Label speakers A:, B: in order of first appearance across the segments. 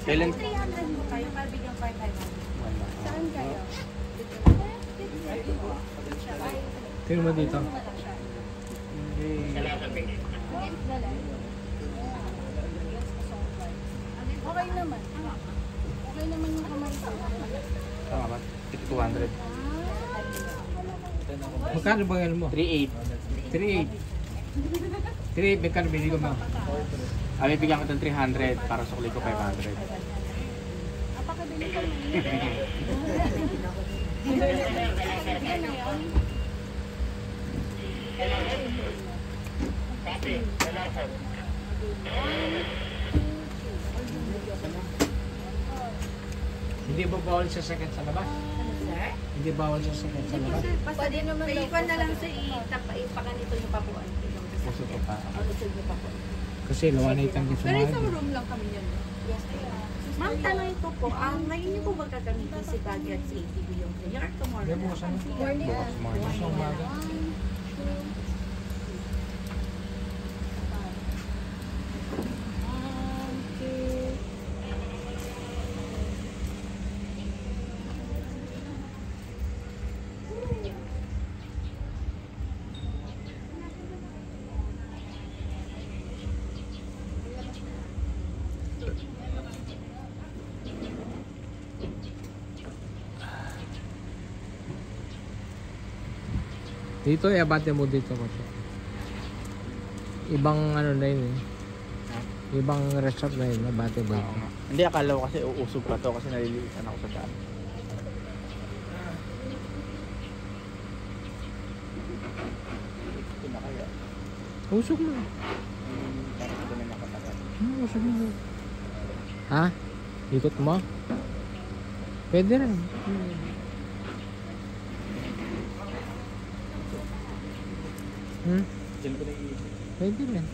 A: Kailan?
B: 300 mo kayo, para bigyan ko 500. Saan kayo?
C: Tingnan mo dito.
B: Okay naman. Okay naman yung kamay ko.
A: Tama ba? 200.
C: Magkano ba yan mo?
A: 3.8.
C: 3.8. 3.8, magkano binili ko mo?
A: Bibigyan ko ng 300 para sukli ko 500.
B: Apakabili ko ngayon. Yan na yun.
C: Hindi ba bawal sa sakit sa labas?
B: Sir?
C: Hindi bawal sa sakit sa labas?
B: Pwede naman daw. Ipan na lang sa ipakanito nyo pa po.
A: Puso ko pa.
B: Lusog nyo pa po.
C: Kasi lawanay tanggi
B: Pero isang
C: sumali.
B: room lang kami yan. Yes, ma'am, tanong ito po. Ngayon niyo po ba gagamitin si Budget sa ATV yung cleaner or tomorrow?
C: Hindi, bukas na.
B: Morning.
A: Bukas morning.
C: Bukas ng umaga.
B: Okay.
C: Dito, abate mo dito ko siya. Ibang ano na yun eh. Ibang resort na yun, abate mo.
A: Oo nga. Hindi, akala ko kasi uusog pa to kasi naliliitan ako sa daan. Ito na kaya.
C: Usok mo.
A: Parang ito na nakatakat.
C: Usok mo. Ha? Ikot mo? Pwede rin.
A: Diyan ko naiisip.
C: Pwede rin.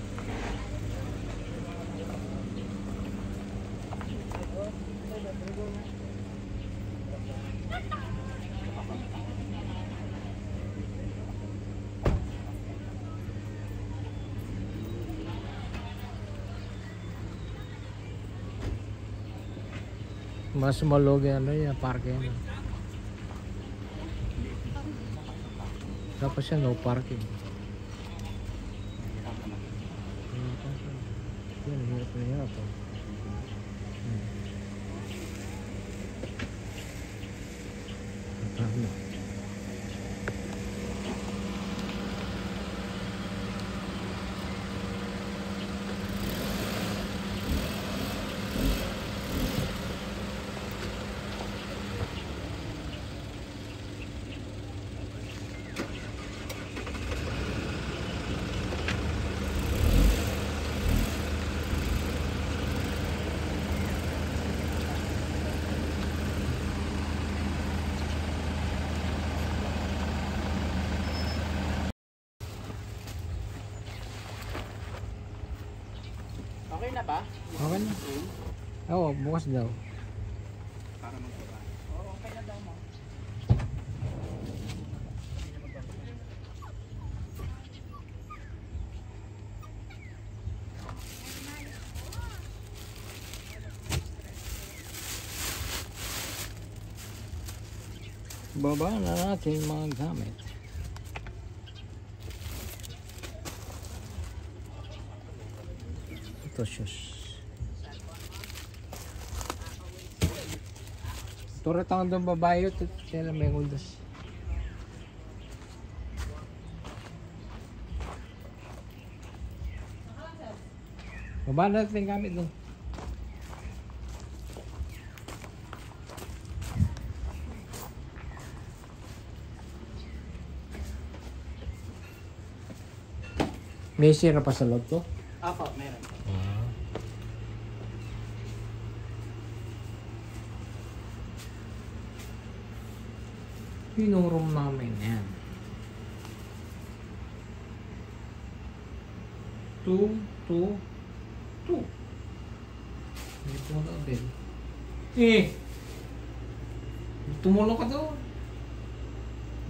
C: Mas malog yan, ano yan, parking. Tapos yan, no parking. Yan, hirap na hirap. Tama.
A: Okay na ba?
C: Okay na. Oo, bukas daw.
A: Para magpapa. Oo, okay na daw mo.
C: Baba na natin mga gamit. Ito shoes. Turot ang doon babae ito. Kaya may uldas. Baba na natin yung gamit doon. May sira pa sa loob to?
A: Apo, meron.
C: Pinurom namin yan. 2, 2, 2. May puno din. Tumulong ka doon.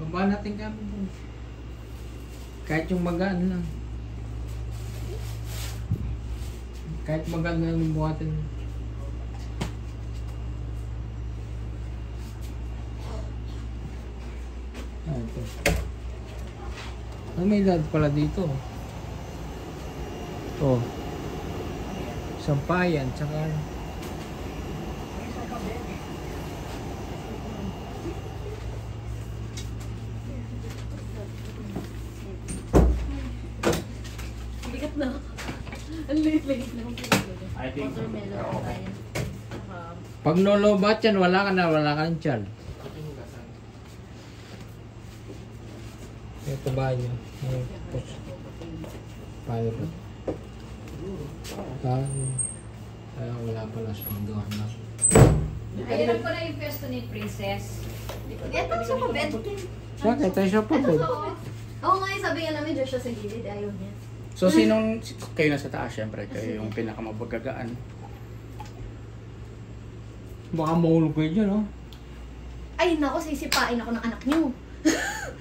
C: Baba natin kami doon. Kahit yung magaan lang. Kahit maganda yung buhatin. may dad pala dito. Oh. Sampayan, tsaka
B: Bigat na. Ang liit-liit na.
A: I think,
B: Watermelon
A: okay.
B: tayo.
C: pag lolobat yan, wala ka ng tiyan. Ito ba niya? Pilot. Wala pala siyang gawa na.
D: Ayan pala yung pesto ni Princess.
B: Ito sa pabed.
C: Bakit? Tayo siya pa din.
B: Oo nga, sabi nga namin dyan siya sa gilid. Ayaw niya.
A: So, sinong, kayo nasa taas, syempre, kayo yung pinakamabagagaan.
C: Baka mahulog kayo dyan, oh.
B: Ay, naku, sisipain ako ng anak niyo.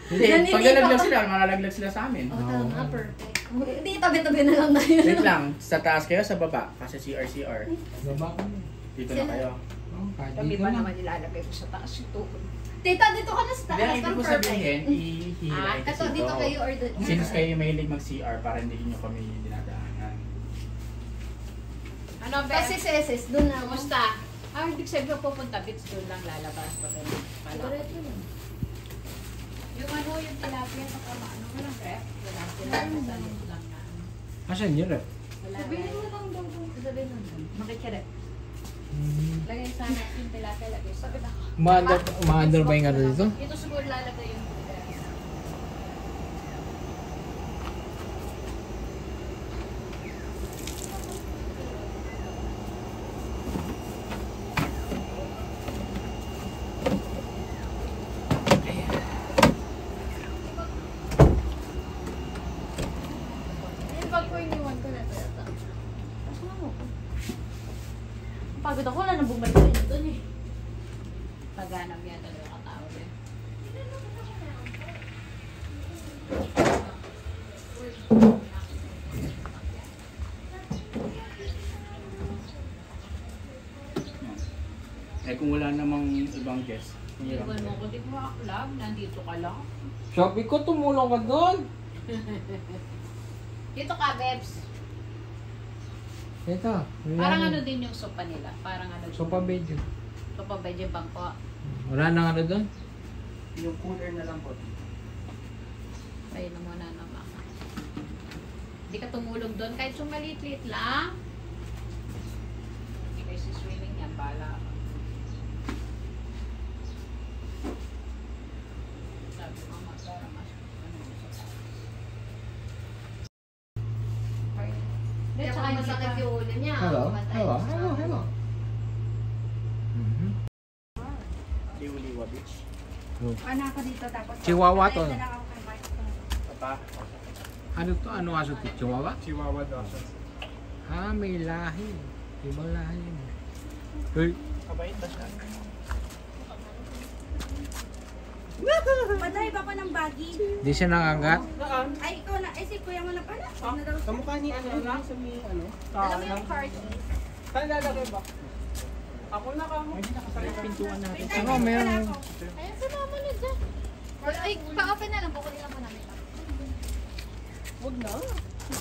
A: Hindi,
B: Yan,
A: pag
B: hindi
A: nalaglag
B: pa.
A: sila, malalaglag sila sa amin.
B: Oo, tama, perfect. Hindi, tabi-tabi na lang tayo.
A: Wait lang, sa taas kayo, sa baba, kasi CR.
C: Baba ko na.
A: Dito na kayo.
C: Oh, kahit
D: Kami
C: dito
D: pa
C: na.
D: naman ilalagay ko sa taas yung tuhod.
B: Tita, dito ka na sa
A: Hindi, ang
B: taas.
A: ibig ko sabihin, hihilahin
B: Ito, dito kayo or dito.
A: Since kayo mahilig mag-CR, para hindi nyo kami dinadaanan.
D: Ano, Beth?
B: Kasi si SS, doon na.
D: Kumusta? Hindi sabihin pupunta, bits doon lang lalabas pa rin.
B: Diretso lang.
D: Yung ano, yung tilapia sa kama, ano ka lang, ref? Wala, tilapia sa lit lang na.
C: Asan yun, eh?
D: Wala,
B: Sabihin mo lang daw. Sabihin mo lang.
D: Makikirep. Lagay sana yung tilapia, lagay. Sabi na.
C: Umaandar ba yung ano dito?
D: Ito siguro lalagay yung
B: Yung bag ko iniwan ko na ito. Pagod ako, wala nang bumalik na yun doon eh.
D: paghanap yan, dalawa katao din.
A: Eh kung wala namang ibang guest, hirap
D: Iwan mo
A: din.
D: ko, di mo aklab, nandito ka lang.
C: Sabi ko, tumulong ka doon.
D: Dito ka, Bebs.
C: Ito.
D: Parang ano din yung sopa nila. Parang ano din.
C: Sopa medyo.
D: Sopa veggie bangko.
C: Wala nang ano doon?
A: Yung cooler na lang po.
D: Ayun na muna naman. Hindi ka tumulong doon. Kahit sumaliit-liit lang. Hindi kayo si swimming yan. Bala ka. Sabi ko, para mas ano yung sa taas.
B: Kaya
D: Tsaka
B: kung masakit yung ulo niya.
C: Hello?
B: mamatay
C: Hello?
B: siya.
C: Hello? Hello?
A: Liwa Beach.
B: Ano ako dito tapos.
C: Chihuahua to.
B: Ayun na lang ako kay Mark.
A: Papa?
C: Ano to? Ano aso to? Chihuahua?
A: Chihuahua Dawson.
C: May lahi. Ibang lahi. Hey.
A: Kabait ba siya?
B: Madrive ako ng buggy.
C: Di siya nangagat?
B: Ay, ikaw na. Ay, si kuya mo na pala. Ano daw?
E: Kamukha ni ano lang sa may ano.
B: Alam mo yung car keys?
E: Saan lalagay ba? Ako na ka mo.
A: Pintuan natin.
C: Ano, meron.
B: Ayun, sumama na dyan. Ay, pa-open na lang. Kukunin lang po namin.
E: Huwag na.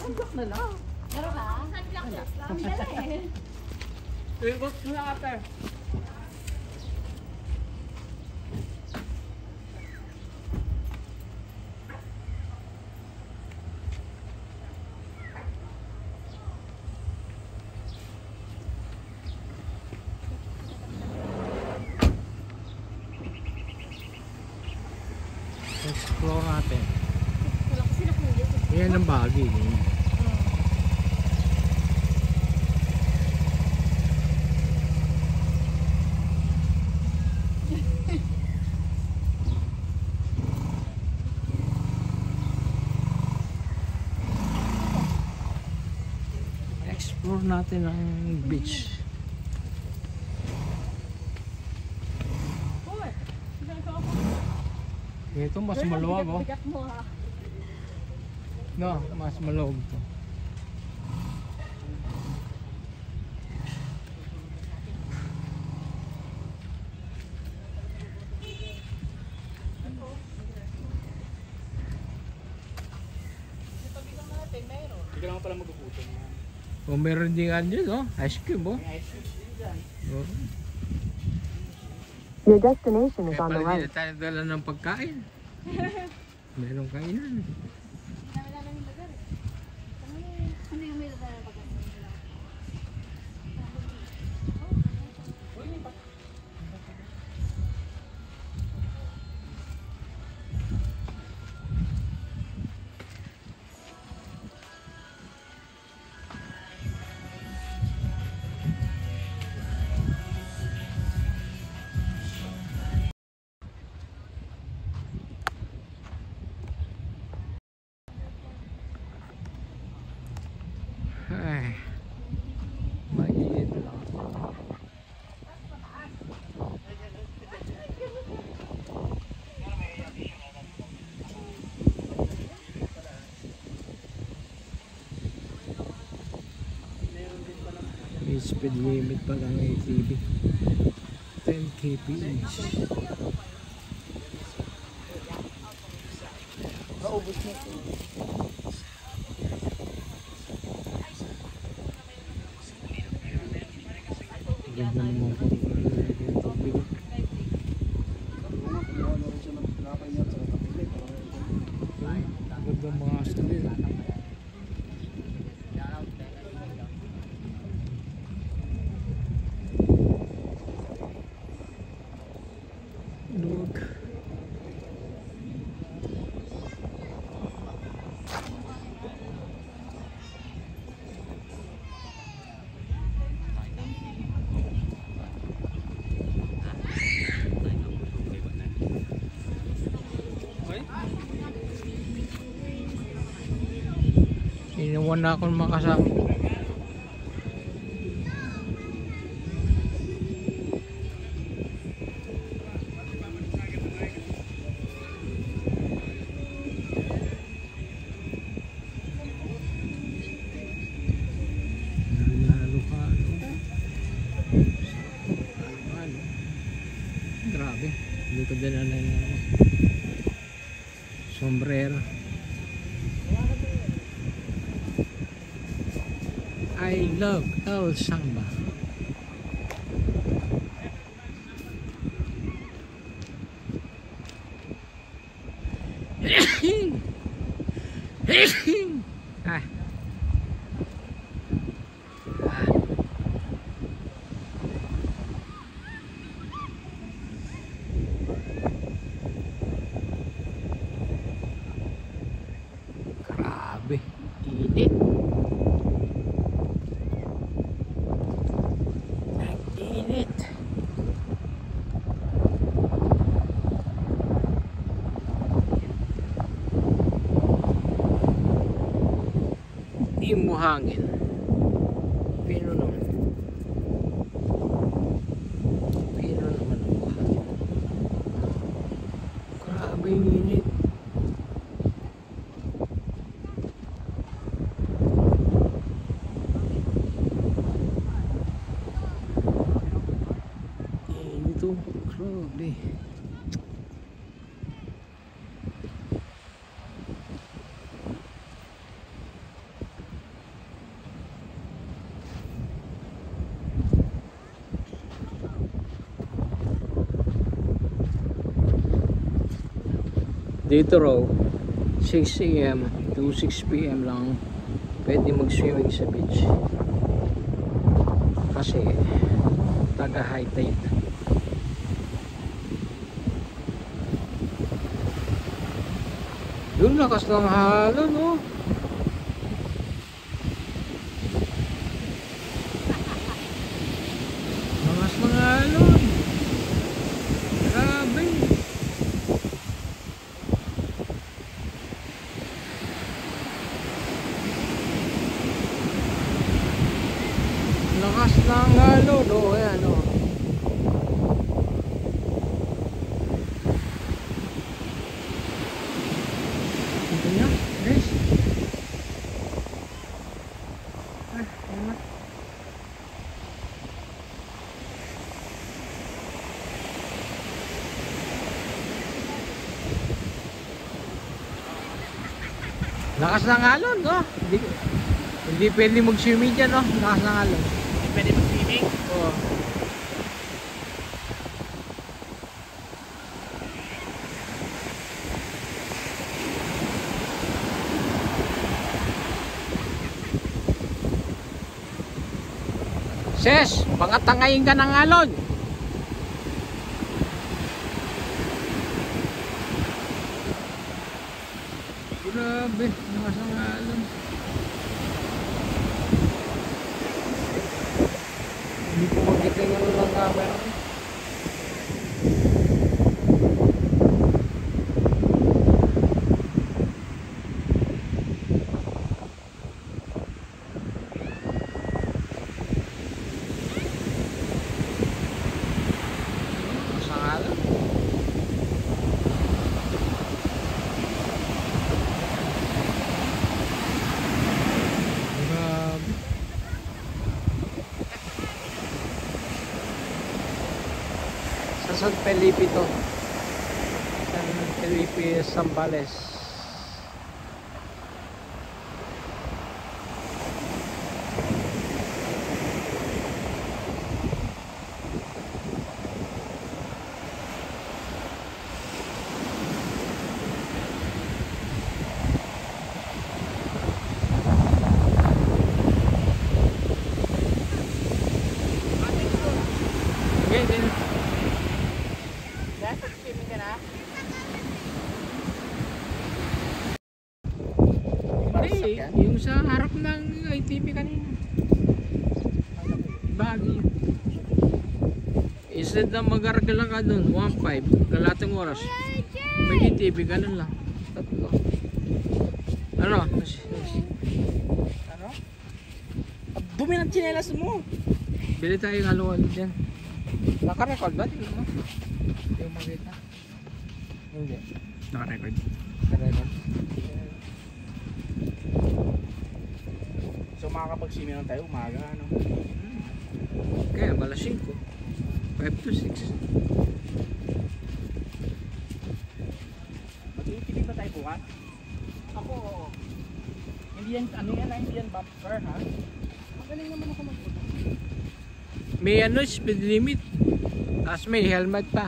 E: Unlock na lang.
B: Meron ka? Sunblock lang. Dali.
E: Ikot mo na ate.
C: Explore natin.
B: Wala kasi na kuya.
C: Yan ang bagay. Explore natin ang beach. Ito mas maluwag, oh.
B: Bigat mo ha.
C: No, mas maluwag to.
A: pala magugutom na.
C: O meron din ano dyan, oh. Ice cube, oh.
A: May ice cream din dyan.
C: Oh.
F: Your destination is
C: Kaya
F: on the
C: pala
F: right.
C: din na tayo dala ng pagkain. Meron kainan.
D: Ano yung may lugar na pagkakas?
C: Ay. Mainit lang. May speed limit pa lang ATV. 10 kph.
B: Maubos na ito.
C: Ganda naman po yung tubig. Ganda mga astronaut. Look. Iniwan na akong makasama. Lalo ka ano. Grabe. Hindi ko din ano yung sombrero. I love El Samba. Ah. Grabe, init. Init. Di mo hangin. Pino naman. Pino naman ang buhangin. Grabe yung init. Init oh. Grabe. Dito raw 6 AM to 6 PM lang pwede mag-swimming sa beach kasi taga high tide. Yung lakas ng halo, no? Lakas ng halo. Grabe. Lakas ng halo, no? Ayan, no? Ito niya, guys. Ayan na. Lakas ng alon, no? Hindi pwede mag-swimming dyan, no? Lakas ng alon.
A: Hindi pwede mag-swimming.
C: Oo. Ses, baka tangayin ka ng alon. Grabe, lakas ng alon. Hindi ko makita yung ano ng camera. Lakas ng alon. Grabe. Sa San Felipe to. San Felipe, Zambales. Okay, din.
A: Dahil mag-swimming ka na?
C: Hindi, yung sa harap ng ITV kanina. Bagay. Instead na mag-aragala ka dun, 1.5, kalating oras. May ITV, ganun lang. Tatlo. Ano?
A: Ano? Dumi ng tsinelas mo.
C: Bili tayo ng haluan dyan. Naka-record ba? Tingnan mo. Hindi mo makita. Hindi.
A: Naka-record.
C: Naka-record.
A: So makakapag-swimming lang tayo umaga, ano?
C: Kaya balas 5. 5 to 6.
A: Mag-iitili ba tayo bukas? Ako, oo. Hindi yan, ano yan, hindi yan bumper, ha? Magaling naman ako mag-bukas.
C: May ano, speed limit. Tapos may helmet pa.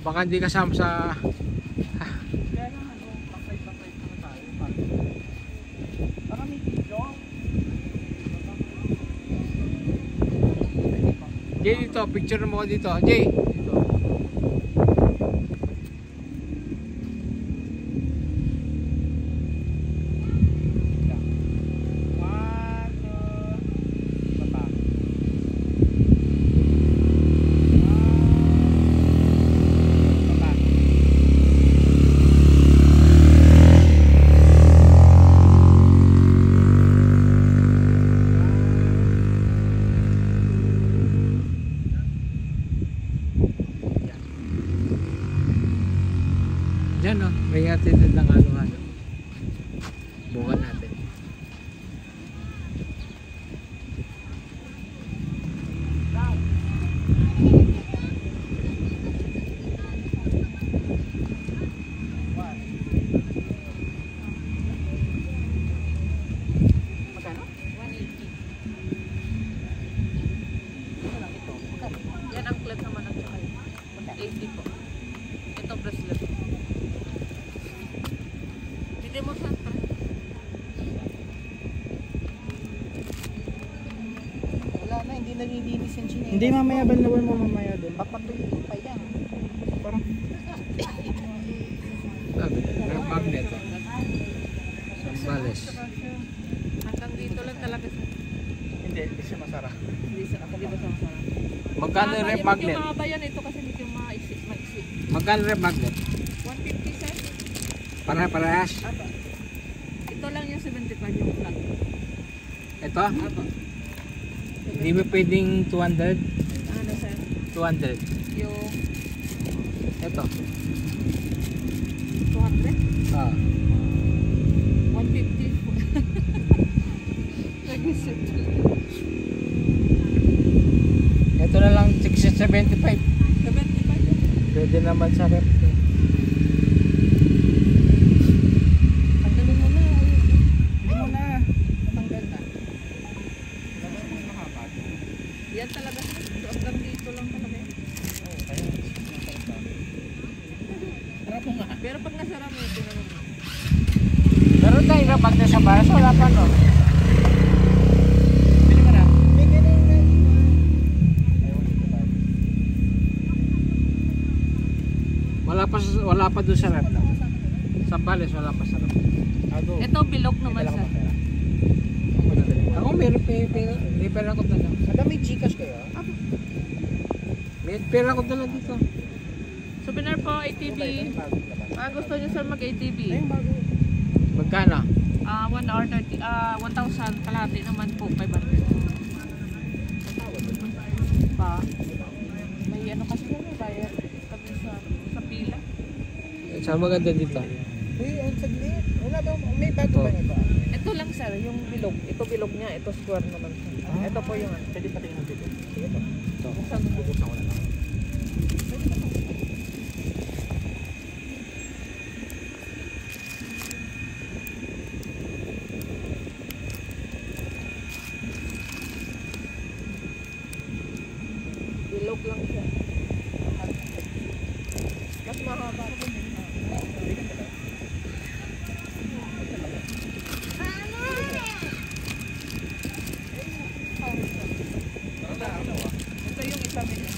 C: Baka hindi kasama sa...
A: Kaya lang, ano, backside na tayo. Para may video.
C: Jay, dito. Picture mo ko dito. Jay, dito.
A: One, two, baba. Baba.
C: Yan o. May atitid ng halo-halo. Bukan natin.
A: Magkano?
D: 180.
A: Ano lang ito? Magkano?
D: Yan ang clip naman at saka 80 po. Ito bracelet. Hindi mo sa
E: Wala na, hindi nalilinis yung chinelas.
A: Hindi mamaya, banlawan mo mamaya doon.
E: Papatuloy pa yan.
A: Parang,
C: Sabi, rep magnet o. Zambales.
D: hanggang dito lang talaga sa
A: hindi siya masara.
D: hindi sa ako di ba sa masarap.
C: Magkano yung rep magnet?
D: Medyo mahaba yan ito kasi medyo maiksi.
C: Magkano rep magnet?
D: 150 cents.
C: Parehas.
D: Ito lang yung 75 yung flat.
C: Ito?
D: Apo.
C: Hindi ba pwedeng 200?
D: Ano sir?
C: 200.
D: Yung
C: Ito.
D: 200?
C: Ah.
D: 150. Nag-isip.
C: Ito na lang 675.
D: 75 yun.
C: Pwede naman sa rep.
D: Ang galing mo na.
A: Hindi mo ba? So, wala pa, no? Pili mo na. Wala pa doon sa rep. Sa Palace, wala pa sa rep.
E: Ito, bilog naman sir.
C: Ako meron may pera ko dala.
A: Ada may Gcash kayo?
C: May pera ko dala dito.
E: Souvenir po, ATV. Gusto niyo sir mag-ATV?
A: Ayun, bago.
C: Magkano?
E: 1 hour 30, 1,000 kalahati naman po, 500. Pa. May ano kasi yun, bayar kami sa pila.
C: Saan maganda dito?
A: Uy, ang saglit. Wala ba? May bago ba nito?
E: Ito lang sir, yung bilog. Ito bilog niya, ito square naman siya. Ito po yung ano.
A: Pwede patingin ng video. Sige po.
C: Ito.
E: Buksan mo.
A: Bubuksan ko na lang.
E: Bilog lang siya. Mas mahaba po. Ito yung isa medyo.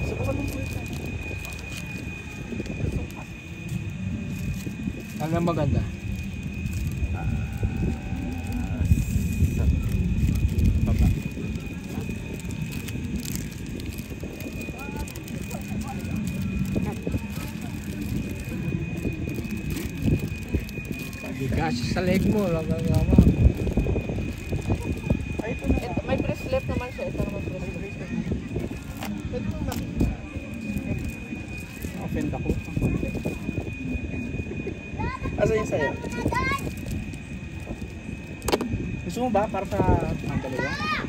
A: Subukan mo po ito.
C: Ano ang maganda?
A: Sa baba.
C: Di kasi sa leg mo. Lagagawa.
A: Ay, ito na.
E: Ito, may bracelet naman siya. Ito naman bracelet.
A: Pwede mo makita. Offend ako. Asa yung sa'yo? Gusto mo ba para sa ang dalawa?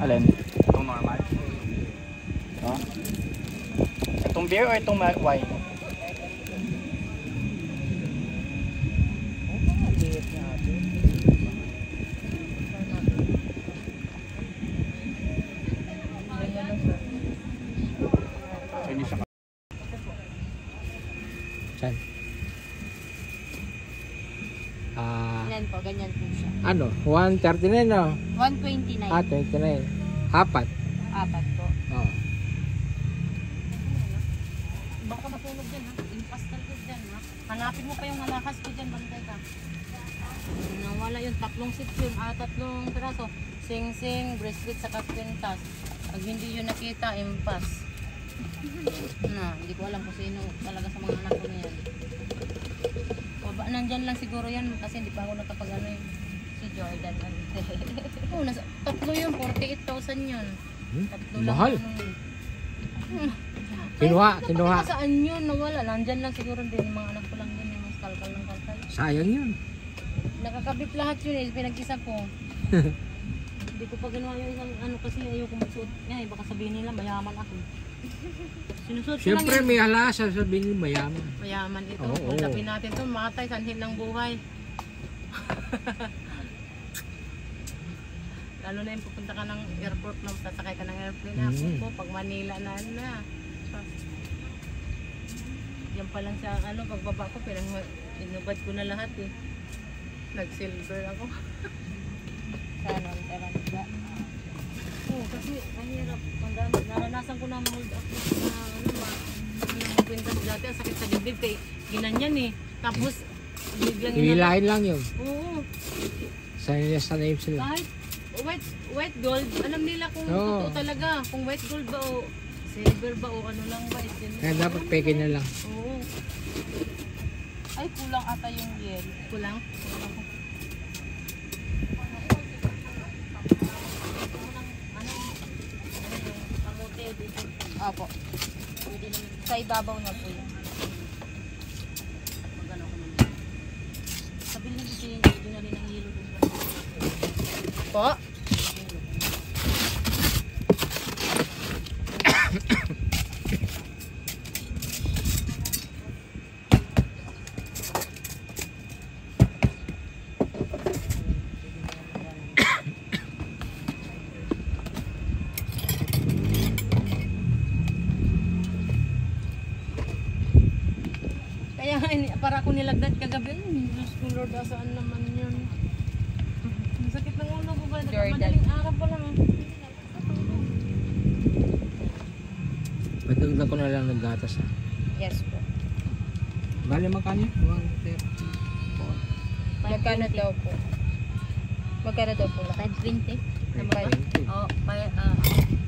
A: Alin? Itong normal? Ito? Itong beer o itong wine? Hindi siya.
C: Saan?
B: Yan po, ganyan po siya.
C: Ano? 139 no?
B: 129.
C: 29. Apat.
B: Apat po.
C: Oo.
B: Baka matulog dyan ha. Impas talaga dyan ha. Hanapin mo pa yung malakas ko dyan. Bantay ka. Nawala yung tatlong section. Tatlong piraso. Sing-sing, bracelet sa kwintas. Pag hindi yun nakita, impas. Hindi ko alam kung sino talaga sa mga anak ko na yan. Nandyan lang siguro yan kasi hindi pa ako nakapag-ano yun. Si Jordan. Tatlo yun, 48,000 yun. Tatlo lang.
C: Mahal. Kinuha.
B: Saan yun? Nawala. Nandyan lang siguro din. Yung mga anak ko lang din. Yung mga kalkal ng kalkal.
C: Sayang yun.
B: Nakakabit lahat yun eh. Pinag-isa ko. Hindi ko pa ginawa yung isang ano kasi ayoko magsuot. Yan, baka sabihin nila mayaman ako. Sinusuot ko lang
C: Siyempre
B: yan.
C: may alasa sabihin mo mayaman.
B: Mayaman ito.
C: Oo.
B: Kung sabihin natin ito, matay, sanhin ng buhay. Lalo na yung pupunta ka ng airport, sasakay ka ng airplane. Ako po, pag Manila na. Yan pa lang sa pagbaba ko, inubad ko na lahat eh. Nag-silver ako. Sana, teranda. Kasi mahirap. Naranasan ko na hold up na kwintas dati. Ang sakit sa dibdib kay ginanyan eh. Tapos, biglang
C: Hilahin lang yun.
B: Oo.
C: Sanay sila.
B: Kahit white gold, alam nila kung
C: Oo.
B: totoo talaga. Kung white gold ba o silver ba o ano lang ba.
C: Kaya dapat peke na lang.
B: Oo. Ay, kulang ata yung yel. Kulang? Opo. Pwede naman. Sa ibabaw na po yun. Magano ko naman. Sabi na kasi yun na rin ang hilo doon. Po? nilagnat kagabi. Diyos ko Lord, asaan naman yun? Masakit ng ulo ko ba?
D: Jordan.
B: Madaling araw pa lang.
C: Pagdagdag ko na lang ng gatas ha.
D: Yes po.
C: Bali magkano? 130.
D: Magkano daw po? Magkano daw po?
B: 520.
D: Naman.
C: 20.
B: Oo, 130.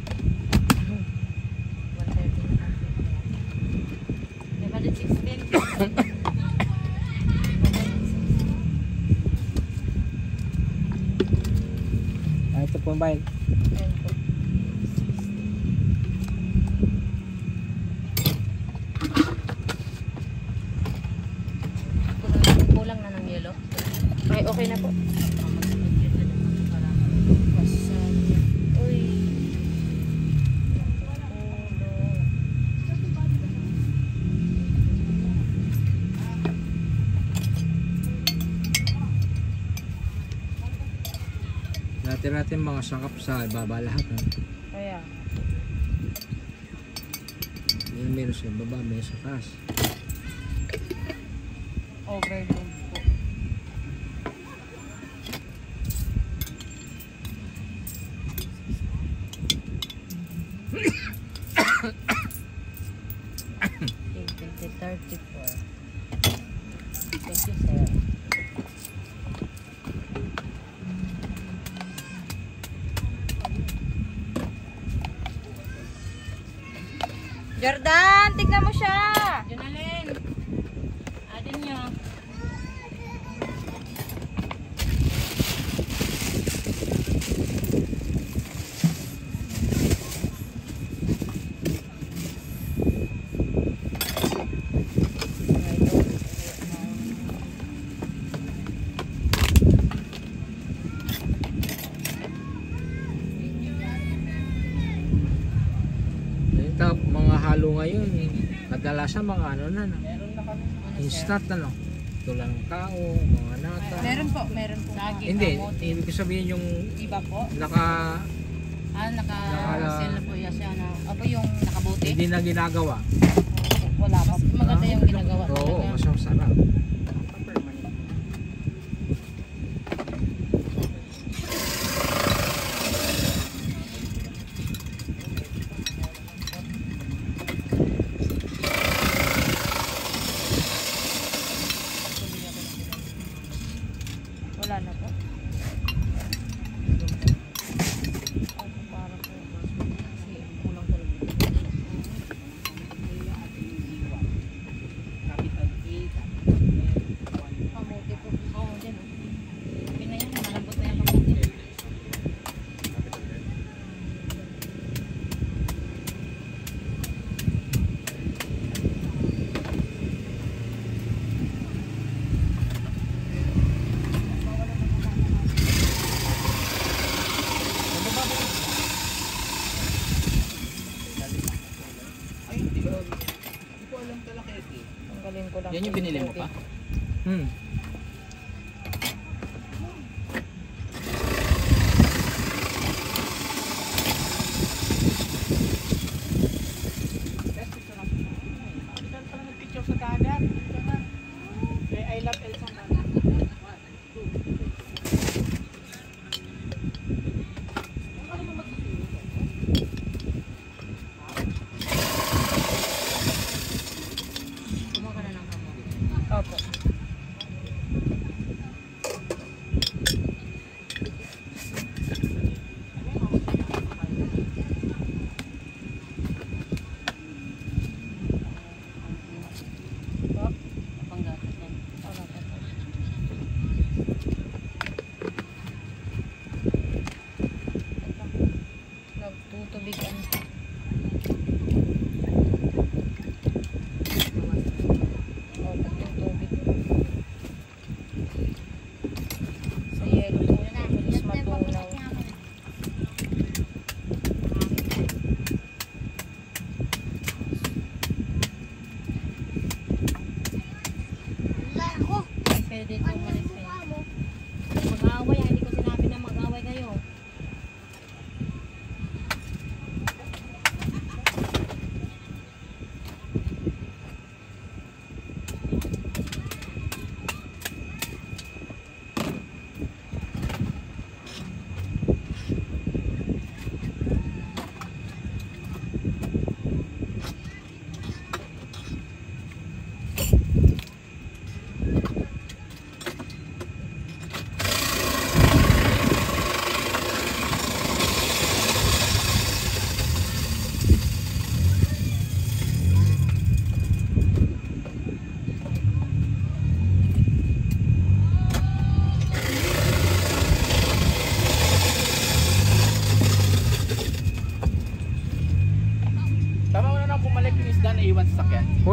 C: Ito po ang bayad.
D: Ayan po.
B: Kulang na ng yelo.
D: Ay, okay na po.
B: Uy.
C: Natin mga sakap sa baba lahat. Ha?
B: Kaya.
C: Yan meron sa baba, may sa taas.
B: Overload po. Okay, 34. Thank you, sir.
D: Jordan, tignan mo siya.
B: Jonalyn, adin nyo.
C: Ito, mga halo ngayon, kadalasan mga ano na, no? Instant ano? Tulang kao, mga nata.
D: Meron po.
B: Saging,
C: Hindi,
B: kamote.
C: ibig ko sabihin yung
B: Iba po.
C: naka,
B: Naka-sell na po yan siya na. Apo yung nakabuti.
C: hindi na ginagawa.
B: Wala pa. Maganda yung ginagawa
C: Oo,
B: talaga.
C: mas masarap.
B: Wala na po. Kamote po. Oo, din. Pinayan, malambot na yung kamote. Tanggalin ko lang.
A: Yan yung binili mo pa?
C: Hmm.
A: Picture sa dagat. I love Elsa man.
B: Kumuha ka na ng kamote.
D: Opo.
B: Panggatas yan.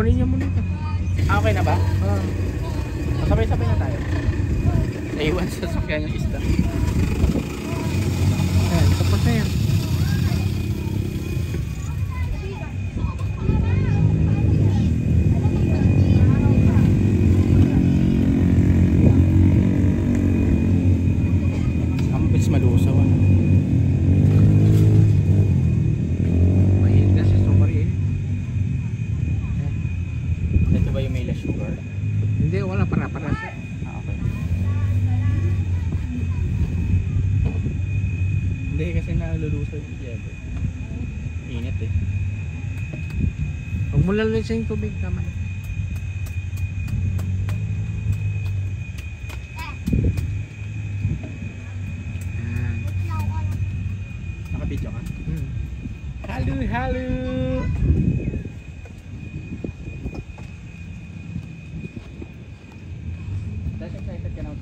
C: Kunin niyo muna ito.
A: Okay na ba?
C: Ah.
A: Masabay-sabay na tayo. Naiwan sa sakyan yung isda.
C: Ayan, tapos na yan.
A: Ang bilis malusaw.
C: Mahilig na si Sumari eh.
A: Ito ba yung may less sugar?
C: Hindi, wala para-para siya.
A: Okay. Hindi kasi nalulusaw yung siyempre. Init eh.
C: Huwag mo lalasin yung tubig naman. Ayan.
A: Nakabidyo ka?
C: Hmm.
A: Halo, halo! Dahil excited ka na.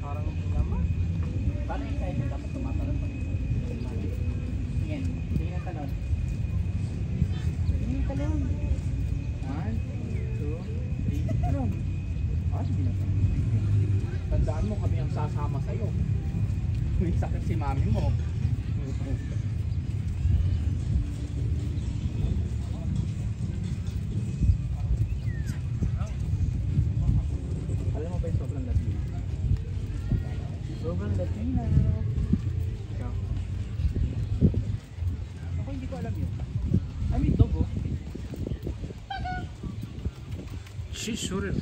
A: Parang naman. Parang excited dapat tumatalon pa. Sige, sige na talon. Sige na talon. 1, 2, 3, talon. Ah, sige na talon. Tandaan mo kami ang sasama sa'yo. May sakit si mami mo. Alam mo ba yung sobrang Latino? Sobrang Latino. Ikaw? Ako hindi ko alam yun. I mean, dog oh.
C: Shishur.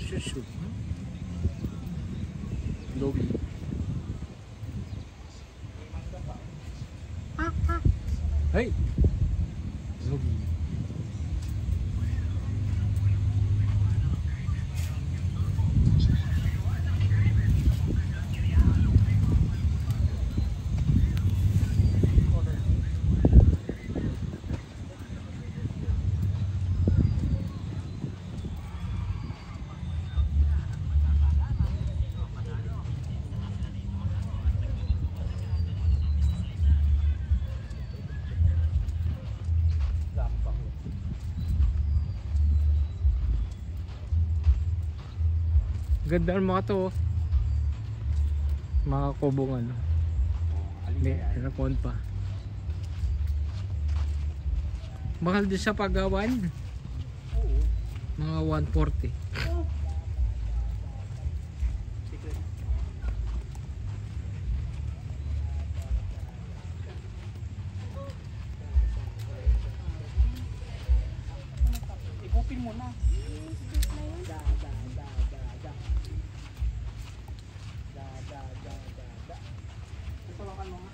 A: Doggy.
C: Hey! Logi. Ganda ng mga to oh. Mga kubong ano. Hindi, aircon pa. Mahal din sa paggawan. Mga 140.
A: Ikupin mo na. Tutulungan mo nga.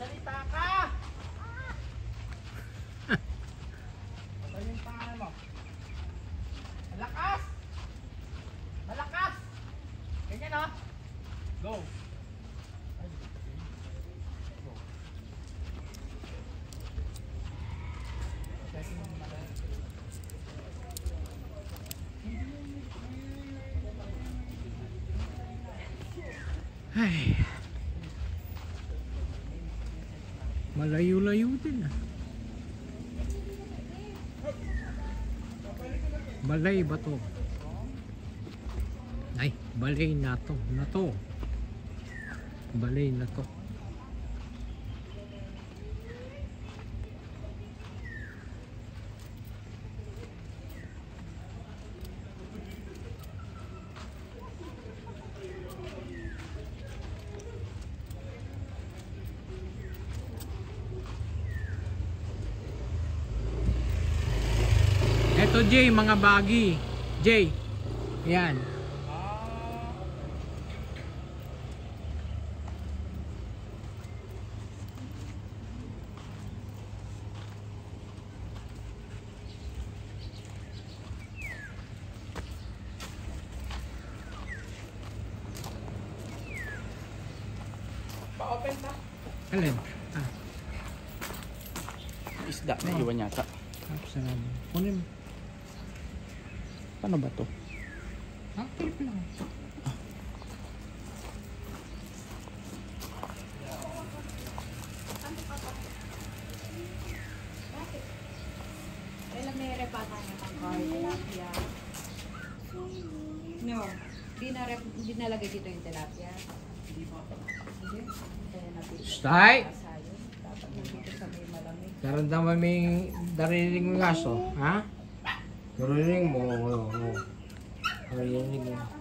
A: Salita ka! Ano yung pangalan mo? Malakas! Malakas! Ganyan o! Go!
C: Ay. Malayo-layo din ah. Balay ba to? Ay, balay na to. Balay na to. Eto Jay, mga bagi. Jay. Yan.
A: Pa-open na.
C: Alin? Ah.
A: Isda na iwan yata.
C: Oops. Sarado. Kunin mo.
A: Paano ba to?
C: Ah, clip lang.
D: Kailan may repata niya ng card? Tilapia. No. Di nalagay dito yung tilapia. Hindi. Kaya nabili.
C: Stay!
D: Sayo. Dapat nandito sa may malamig.
C: Naramdaman mo yung narinig mo yung aso, ha? Narinig mo, oo. Narinig mo.